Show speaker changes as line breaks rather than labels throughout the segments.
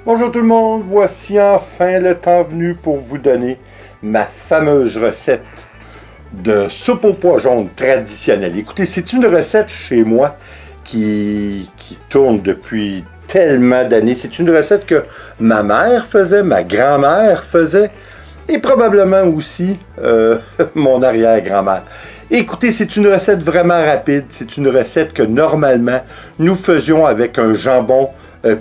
Bonjour tout le monde, voici enfin le temps venu pour vous donner ma fameuse recette de soupe aux pois jaunes traditionnelle. Écoutez, c'est une recette chez moi qui tourne depuis tellement d'années. C'est une recette que ma mère faisait, ma grand-mère faisait et probablement aussi mon arrière-grand-mère. Écoutez, c'est une recette vraiment rapide. C'est une recette que normalement nous faisions avec un jambon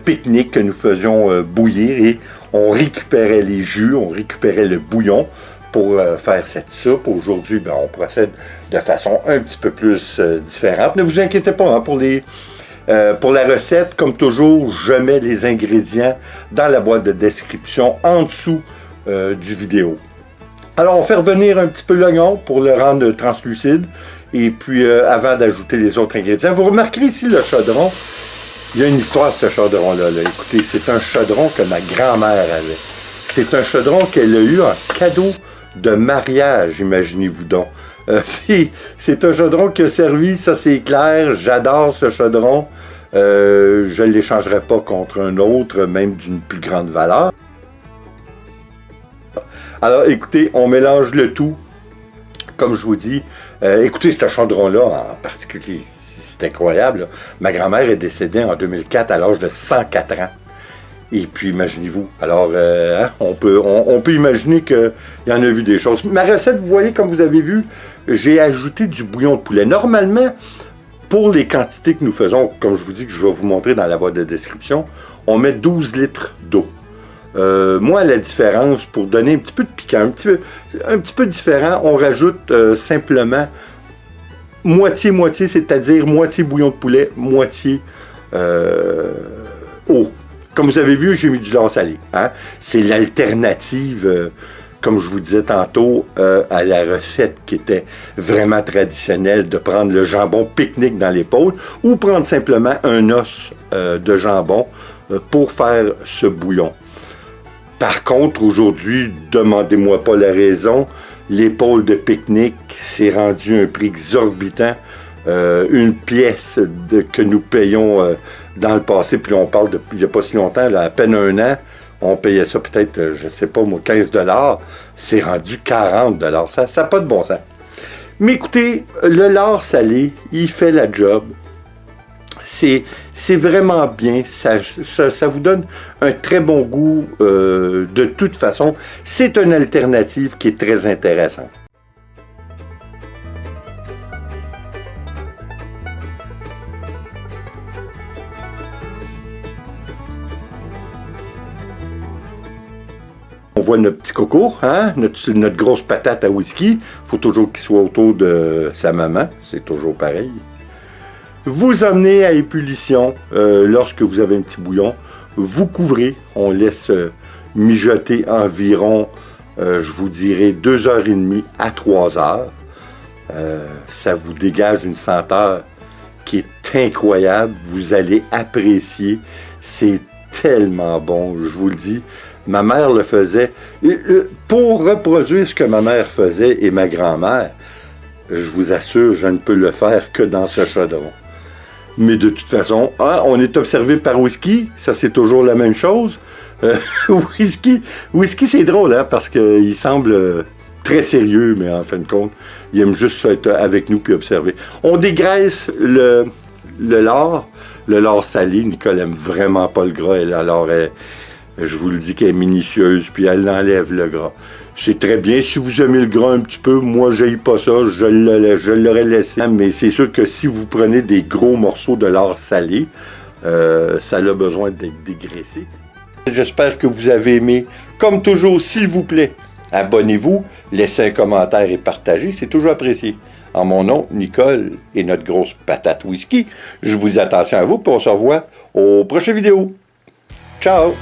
pique-nique que nous faisions bouillir et on récupérait les jus, on récupérait le bouillon pour faire cette soupe. Aujourd'hui, on procède de façon un petit peu plus différente. Ne vous inquiétez pas pour la recette. Comme toujours, je mets les ingrédients dans la boîte de description en dessous du vidéo. Alors, on fait revenir un petit peu l'oignon pour le rendre translucide. Et puis, avant d'ajouter les autres ingrédients, vous remarquerez ici le chaudron. Il y a une histoire à ce chaudron-là. Écoutez, c'est un chaudron que ma grand-mère avait. C'est un chaudron qu'elle a eu en cadeau de mariage, imaginez-vous donc. C'est un chaudron qui a servi, ça c'est clair. J'adore ce chaudron. Je ne l'échangerai pas contre un autre, même d'une plus grande valeur. Alors, écoutez, on mélange le tout. Comme je vous dis, écoutez, ce chaudron-là en particulier, c'est incroyable. Là. Ma grand-mère est décédée en 2004 à l'âge de 104 ans. Et puis, imaginez-vous. Alors, on peut imaginer qu'il y en a vu des choses. Ma recette, vous voyez, comme vous avez vu, j'ai ajouté du bouillon de poulet. Normalement, pour les quantités que nous faisons, comme je vous dis, que je vais vous montrer dans la boîte de description, on met 12 litres d'eau. Moi, la différence, pour donner un petit peu de piquant, un petit peu différent, on rajoute simplement moitié-moitié, c'est-à-dire moitié bouillon de poulet, moitié eau. Comme vous avez vu, j'ai mis du lard salé. Hein? C'est l'alternative, comme je vous disais tantôt, à la recette qui était vraiment traditionnelle de prendre le jambon pique-nique dans l'épaule ou prendre simplement un os de jambon pour faire ce bouillon. Par contre, aujourd'hui, demandez-moi pas la raison, l'épaule de pique-nique s'est rendue un prix exorbitant. Une pièce que nous payons dans le passé, puis on parle il n'y a pas si longtemps, là, à peine un an, on payait ça peut-être, je ne sais pas moi, 15 $, c'est rendu 40 $. Ça n'a pas de bon sens. Mais écoutez, le lard salé, il fait la job. C'est vraiment bien, ça vous donne un très bon goût de toute façon. C'est une alternative qui est très intéressante. On voit notre petit coco, hein? notre grosse patate à whisky. Il faut toujours qu'il soit autour de sa maman, c'est toujours pareil. Vous emmenez à ébullition lorsque vous avez un petit bouillon. Vous couvrez, on laisse mijoter environ, je vous dirais, 2h30 à 3h. Ça vous dégage une senteur qui est incroyable. Vous allez apprécier. C'est tellement bon, je vous le dis. Ma mère le faisait. Pour reproduire ce que ma mère faisait et ma grand-mère, je vous assure, je ne peux le faire que dans ce chaudron. Mais de toute façon, on est observé par whisky, ça c'est toujours la même chose. Whisky c'est drôle, hein, parce qu'il semble très sérieux, mais en fin de compte, il aime juste être avec nous puis observer. On dégraisse le lard salé. Nicole aime vraiment pas le gras, je vous le dis qu'elle est minutieuse, puis elle enlève le gras. C'est très bien. Si vous aimez le gras un petit peu, moi, j'aille pas ça, je l'aurais laissé. Mais c'est sûr que si vous prenez des gros morceaux de lard salé, ça a besoin d'être dégraissé. J'espère que vous avez aimé. Comme toujours, s'il vous plaît, abonnez-vous, laissez un commentaire et partagez, c'est toujours apprécié. En mon nom, Nicole et notre grosse patate whisky, je vous dis attention à vous, puis on se revoit aux prochaines vidéos. Ciao!